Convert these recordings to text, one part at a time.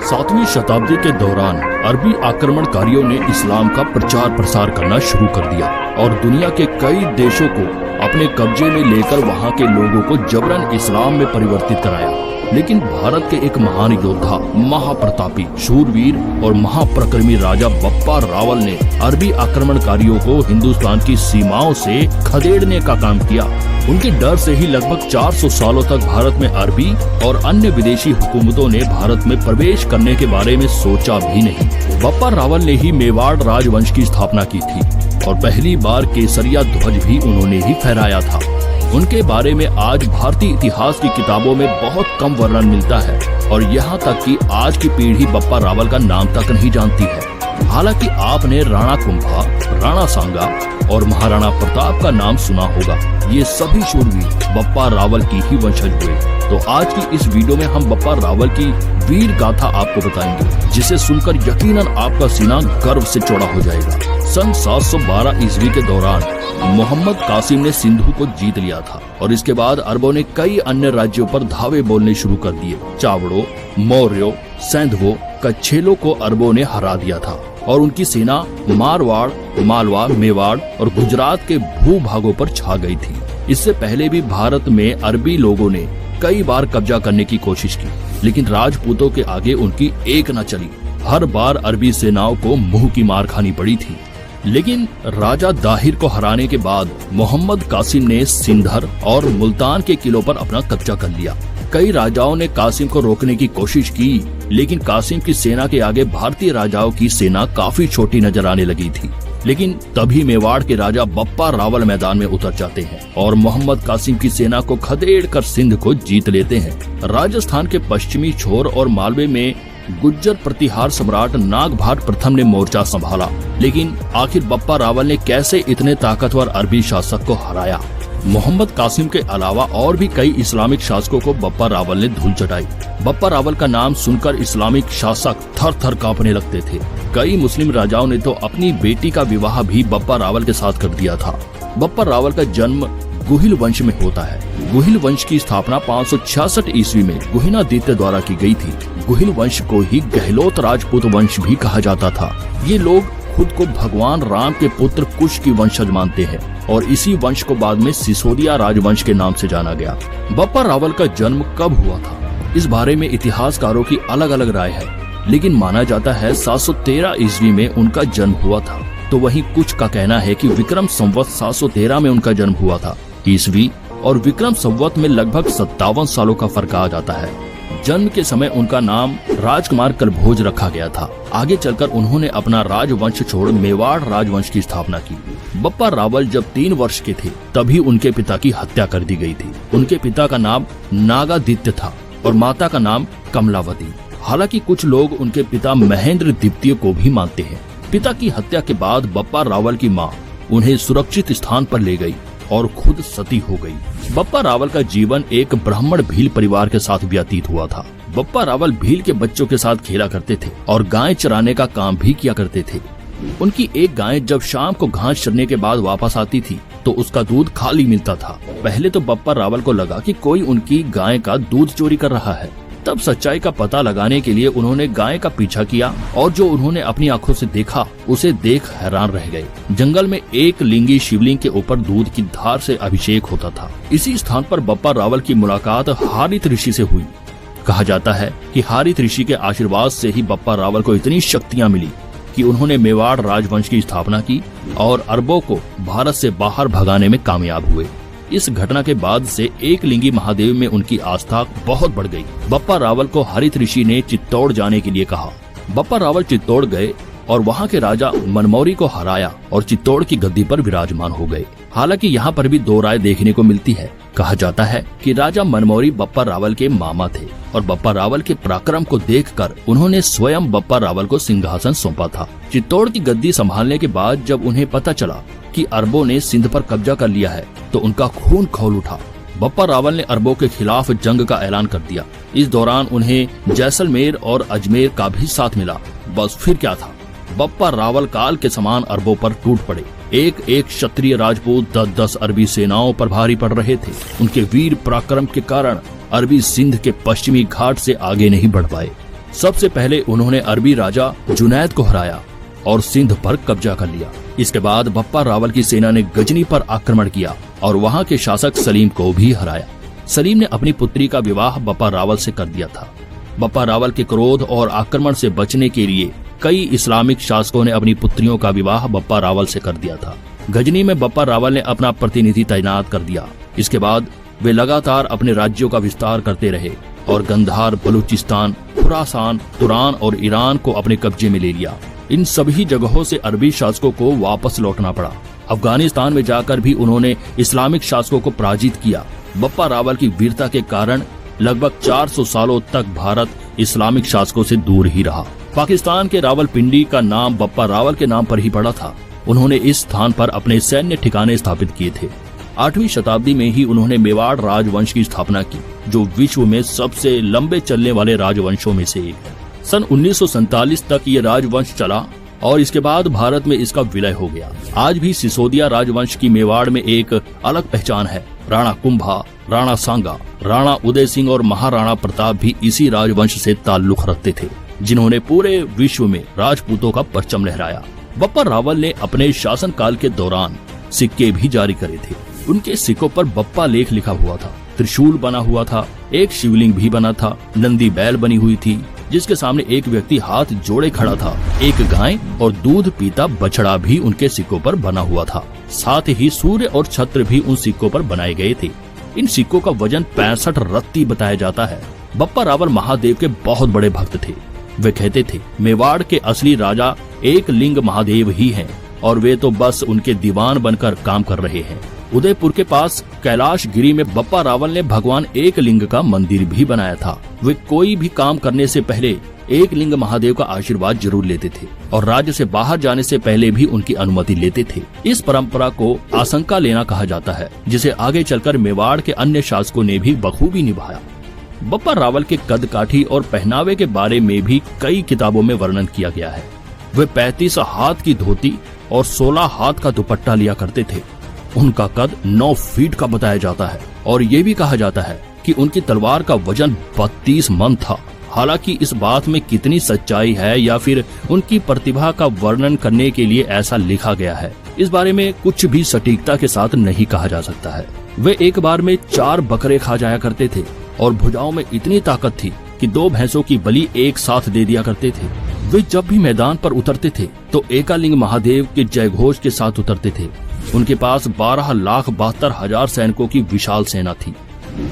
7वीं शताब्दी के दौरान अरबी आक्रमणकारियों ने इस्लाम का प्रचार प्रसार करना शुरू कर दिया और दुनिया के कई देशों को अपने कब्जे में लेकर वहां के लोगों को जबरन इस्लाम में परिवर्तित कराया। लेकिन भारत के एक महान योद्धा, महाप्रतापी, शूरवीर और महाप्रक्रमी राजा बप्पा रावल ने अरबी आक्रमणकारियों को हिंदुस्तान की सीमाओं से खदेड़ने का काम किया। उनके डर से ही लगभग 400 सालों तक भारत में अरबी और अन्य विदेशी हुकूमतों ने भारत में प्रवेश करने के बारे में सोचा भी नहीं। बप्पा रावल ने ही मेवाड़ राजवंश की स्थापना की थी और पहली बार केसरिया ध्वज भी उन्होंने ही फहराया था। उनके बारे में आज भारतीय इतिहास की किताबों में बहुत कम वर्णन मिलता है और यहाँ तक कि आज की पीढ़ी बप्पा रावल का नाम तक नहीं जानती है। हालांकि आपने राणा कुंभा, राणा सांगा और महाराणा प्रताप का नाम सुना होगा। ये सभी शूरवीर बप्पा रावल की ही वंशज हुए। तो आज की इस वीडियो में हम बप्पा रावल की वीर गाथा आपको बताएंगे, जिसे सुनकर यकीनन आपका सीना गर्व से चौड़ा हो जाएगा। सन 712 ईस्वी के दौरान मोहम्मद कासिम ने सिंधु को जीत लिया था और इसके बाद अरबों ने कई अन्य राज्यों पर धावे बोलने शुरू कर दिए। चावड़ों, मौर्यों, सैंधवों, कच्छेलों को अरबों ने हरा दिया था और उनकी सेना मारवाड़, मालवा, मेवाड़ और गुजरात के भूभागों पर छा गई थी। इससे पहले भी भारत में अरबी लोगों ने कई बार कब्जा करने की कोशिश की, लेकिन राजपूतों के आगे उनकी एक न चली। हर बार अरबी सेनाओं को मुंह की मार खानी पड़ी थी। लेकिन राजा दाहिर को हराने के बाद मोहम्मद कासिम ने सिंधर और मुल्तान के किलों पर अपना कब्जा कर लिया। कई राजाओं ने कासिम को रोकने की कोशिश की, लेकिन कासिम की सेना के आगे भारतीय राजाओं की सेना काफी छोटी नजर आने लगी थी। लेकिन तभी मेवाड़ के राजा बप्पा रावल मैदान में उतर जाते हैं और मोहम्मद कासिम की सेना को खदेड़कर सिंध को जीत लेते हैं। राजस्थान के पश्चिमी छोर और मालवे में गुज्जर प्रतिहार सम्राट नागभाट प्रथम ने मोर्चा संभाला, लेकिन आखिर बप्पा रावल ने कैसे इतने ताकतवर अरबी शासक को हराया? मोहम्मद कासिम के अलावा और भी कई इस्लामिक शासकों को बप्पा रावल ने धूल चटाई। बप्पा रावल का नाम सुनकर इस्लामिक शासक थर थर कांपने लगते थे। कई मुस्लिम राजाओं ने तो अपनी बेटी का विवाह भी बप्पा रावल के साथ कर दिया था। बप्पा रावल का जन्म गुहिल वंश में होता है। गुहिल वंश की स्थापना 566 ईस्वी में गुहिनादित्य द्वारा की गई थी। गुहिल वंश को ही गहलोत राजपूत वंश भी कहा जाता था। ये लोग खुद को भगवान राम के पुत्र कुश की वंशज मानते हैं और इसी वंश को बाद में सिसोदिया राजवंश के नाम से जाना गया। बप्पा रावल का जन्म कब हुआ था, इस बारे में इतिहासकारों की अलग अलग राय है, लेकिन माना जाता है 713 ईस्वी में उनका जन्म हुआ था। तो वहीं कुछ का कहना है कि विक्रम संवत 713 में उनका जन्म हुआ था। ईस्वी और विक्रम संवत में लगभग 57 सालों का फर्क आ जाता है। जन्म के समय उनका नाम राजकुमार कलभोज रखा गया था। आगे चलकर उन्होंने अपना राजवंश छोड़ मेवाड़ राजवंश की स्थापना की। बप्पा रावल जब 3 वर्ष के थे तभी उनके पिता की हत्या कर दी गई थी। उनके पिता का नाम नागादित्य था और माता का नाम कमलावती। हालांकि कुछ लोग उनके पिता महेंद्र द्वितीय को भी मानते हैं। पिता की हत्या के बाद बप्पा रावल की माँ उन्हें सुरक्षित स्थान पर ले गई और खुद सती हो गई। बप्पा रावल का जीवन एक ब्राह्मण भील परिवार के साथ व्यतीत हुआ था। बप्पा रावल भील के बच्चों के साथ खेला करते थे और गाय चराने का काम भी किया करते थे। उनकी एक गाय जब शाम को घास चरने के बाद वापस आती थी तो उसका दूध खाली मिलता था। पहले तो बप्पा रावल को लगा कि कोई उनकी गाय का दूध चोरी कर रहा है। तब सच्चाई का पता लगाने के लिए उन्होंने गाय का पीछा किया और जो उन्होंने अपनी आंखों से देखा उसे देख हैरान रह गए। जंगल में एक लिंगी शिवलिंग के ऊपर दूध की धार से अभिषेक होता था। इसी स्थान पर बप्पा रावल की मुलाकात हारित ऋषि से हुई। कहा जाता है कि हारित ऋषि के आशीर्वाद से ही बप्पा रावल को इतनी शक्तियाँ मिली कि उन्होंने मेवाड़ राजवंश की स्थापना की और अरबों को भारत से बाहर भगाने में कामयाब हुए। इस घटना के बाद से एक लिंगी महादेव में उनकी आस्था बहुत बढ़ गई। बप्पा रावल को हरित ऋषि ने चित्तौड़ जाने के लिए कहा। बप्पा रावल चित्तौड़ गए और वहाँ के राजा मनमौरी को हराया और चित्तौड़ की गद्दी पर विराजमान हो गए। हालांकि यहाँ पर भी दो राय देखने को मिलती है। कहा जाता है कि राजा मनमौरी बप्पा रावल के मामा थे और बप्पा रावल के पराक्रम को देखकर उन्होंने स्वयं बप्पा रावल को सिंहासन सौंपा था। चित्तौड़ की गद्दी संभालने के बाद जब उन्हें पता चला कि अरबों ने सिंध पर कब्जा कर लिया है तो उनका खून खौल उठा। बप्पा रावल ने अरबों के खिलाफ जंग का ऐलान कर दिया। इस दौरान उन्हें जैसलमेर और अजमेर का भी साथ मिला। बस फिर क्या था, बप्पा रावल काल के समान अरबों पर टूट पड़े। एक एक क्षत्रिय राजपूत 10-10 अरबी सेनाओं पर भारी पड़ रहे थे। उनके वीर पराक्रम के कारण अरबी सिंध के पश्चिमी घाट से आगे नहीं बढ़ पाए। सबसे पहले उन्होंने अरबी राजा जुनैद को हराया और सिंध पर कब्जा कर लिया। इसके बाद बप्पा रावल की सेना ने गजनी पर आक्रमण किया और वहाँ के शासक सलीम को भी हराया। सलीम ने अपनी पुत्री का विवाह बप्पा रावल से कर दिया था। बप्पा रावल के क्रोध और आक्रमण से बचने के लिए कई इस्लामिक शासकों ने अपनी पुत्रियों का विवाह बप्पा रावल से कर दिया था। गजनी में बप्पा रावल ने अपना प्रतिनिधि तैनात कर दिया। इसके बाद वे लगातार अपने राज्यों का विस्तार करते रहे और गंधार, बलूचिस्तान, खुरासान, तुरान और ईरान को अपने कब्जे में ले लिया। इन सभी जगहों से अरबी शासकों को वापस लौटना पड़ा। अफगानिस्तान में जाकर भी उन्होंने इस्लामिक शासकों को पराजित किया। बप्पा रावल की वीरता के कारण लगभग 400 सालों तक भारत इस्लामिक शासकों से दूर ही रहा। पाकिस्तान के रावलपिंडी का नाम बप्पा रावल के नाम पर ही पड़ा था। उन्होंने इस स्थान पर अपने सैन्य ठिकाने स्थापित किए थे। 8वीं शताब्दी में ही उन्होंने मेवाड़ राजवंश की स्थापना की, जो विश्व में सबसे लंबे चलने वाले राजवंशों में से एक है। सन 1947 तक ये राजवंश चला और इसके बाद भारत में इसका विलय हो गया। आज भी सिसोदिया राजवंश की मेवाड़ में एक अलग पहचान है। राणा कुंभा, राणा सांगा, राणा उदय सिंह और महाराणा प्रताप भी इसी राजवंश से ताल्लुक रखते थे, जिन्होंने पूरे विश्व में राजपूतों का परचम लहराया। बप्पा रावल ने अपने शासनकाल के दौरान सिक्के भी जारी करे थे। उनके सिक्कों पर बप्पा लेख लिखा हुआ था, त्रिशूल बना हुआ था, एक शिवलिंग भी बना था, नंदी बैल बनी हुई थी जिसके सामने एक व्यक्ति हाथ जोड़े खड़ा था, एक गाय और दूध पीता बछड़ा भी उनके सिक्कों पर बना हुआ था। साथ ही सूर्य और छत्र भी उन सिक्कों पर बनाए गए थे। इन सिक्कों का वजन 65 रत्ती बताया जाता है। बप्पा रावल महादेव के बहुत बड़े भक्त थे। वे कहते थे, मेवाड़ के असली राजा एक लिंग महादेव ही हैं और वे तो बस उनके दीवान बनकर काम कर रहे हैं। उदयपुर के पास कैलाश गिरी में बप्पा रावल ने भगवान एक लिंग का मंदिर भी बनाया था। वे कोई भी काम करने से पहले एक लिंग महादेव का आशीर्वाद जरूर लेते थे और राज्य से बाहर जाने से पहले भी उनकी अनुमति लेते थे। इस परंपरा को आशंका लेना कहा जाता है, जिसे आगे चलकर मेवाड़ के अन्य शासकों ने भी बखूबी निभाया। बप्पा रावल के कद काठी और पहनावे के बारे में भी कई किताबों में वर्णन किया गया है। वे 35 हाथ की धोती और 16 हाथ का दुपट्टा लिया करते थे। उनका कद 9 फीट का बताया जाता है और ये भी कहा जाता है कि उनकी तलवार का वजन 32 मन था। हालांकि इस बात में कितनी सच्चाई है या फिर उनकी प्रतिभा का वर्णन करने के लिए ऐसा लिखा गया है, इस बारे में कुछ भी सटीकता के साथ नहीं कहा जा सकता है। वे एक बार में 4 बकरे खा जाया करते थे और भुजाओं में इतनी ताकत थी कि 2 भैंसों की बलि एक साथ दे दिया करते थे। वे जब भी मैदान पर उतरते थे तो एकालिंग महादेव के जयघोष के साथ उतरते थे। उनके पास 12,72,000 सैनिकों की विशाल सेना थी।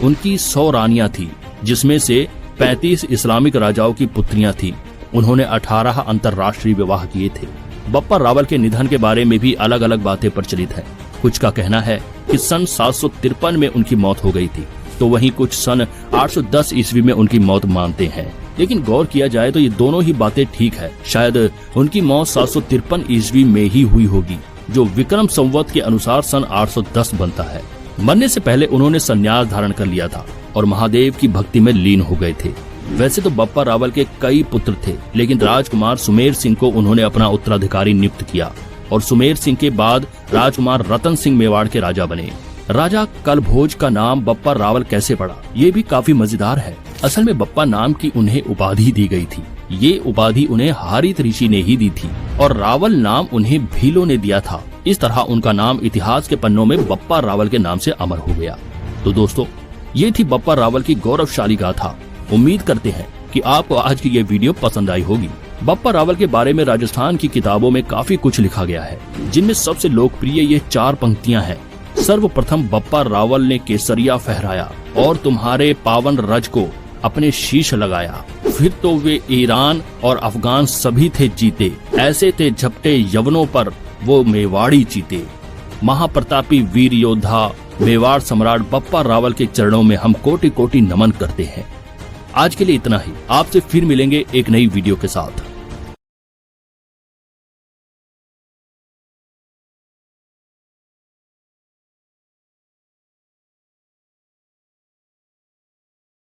उनकी 100 रानियां थी, जिसमें से 35 इस्लामिक राजाओं की पुत्रियां थीं। उन्होंने 18 अंतर्राष्ट्रीय विवाह किए थे। बप्पा रावल के निधन के बारे में भी अलग अलग बातें प्रचलित है। कुछ का कहना है कि सन 753 में उनकी मौत हो गई थी, तो वहीं कुछ सन 810 ईस्वी में उनकी मौत मानते हैं। लेकिन गौर किया जाए तो ये दोनों ही बातें ठीक है। शायद उनकी मौत 753 ईस्वी में ही हुई होगी, जो विक्रम संवत के अनुसार सन 810 बनता है। मरने से पहले उन्होंने संन्यास धारण कर लिया था और महादेव की भक्ति में लीन हो गए थे। वैसे तो बप्पा रावल के कई पुत्र थे, लेकिन राजकुमार सुमेर सिंह को उन्होंने अपना उत्तराधिकारी नियुक्त किया और सुमेर सिंह के बाद राजकुमार रतन सिंह मेवाड़ के राजा बने। राजा कलभोज का नाम बप्पा रावल कैसे पड़ा, ये भी काफी मजेदार है। असल में बप्पा नाम की उन्हें उपाधि दी गई थी। ये उपाधि उन्हें हारित ऋषि ने ही दी थी और रावल नाम उन्हें भीलों ने दिया था। इस तरह उनका नाम इतिहास के पन्नों में बप्पा रावल के नाम से अमर हो गया। तो दोस्तों, ये थी बप्पा रावल की गौरवशाली गाथा। उम्मीद करते हैं कि आपको आज की ये वीडियो पसंद आई होगी। बप्पा रावल के बारे में राजस्थान की किताबों में काफी कुछ लिखा गया है, जिनमें सबसे लोकप्रिय ये 4 पंक्तियां हैं। सर्वप्रथम बप्पा रावल ने केसरिया फहराया और तुम्हारे पावन रज को अपने शीश लगाया। फिर तो वे ईरान और अफगान सभी थे जीते, ऐसे थे झपटे यवनों पर वो मेवाड़ी जीते। महाप्रतापी वीर योद्धा मेवाड़ सम्राट बप्पा रावल के चरणों में हम कोटि कोटि नमन करते हैं। आज के लिए इतना ही। आपसे फिर मिलेंगे एक नई वीडियो के साथ।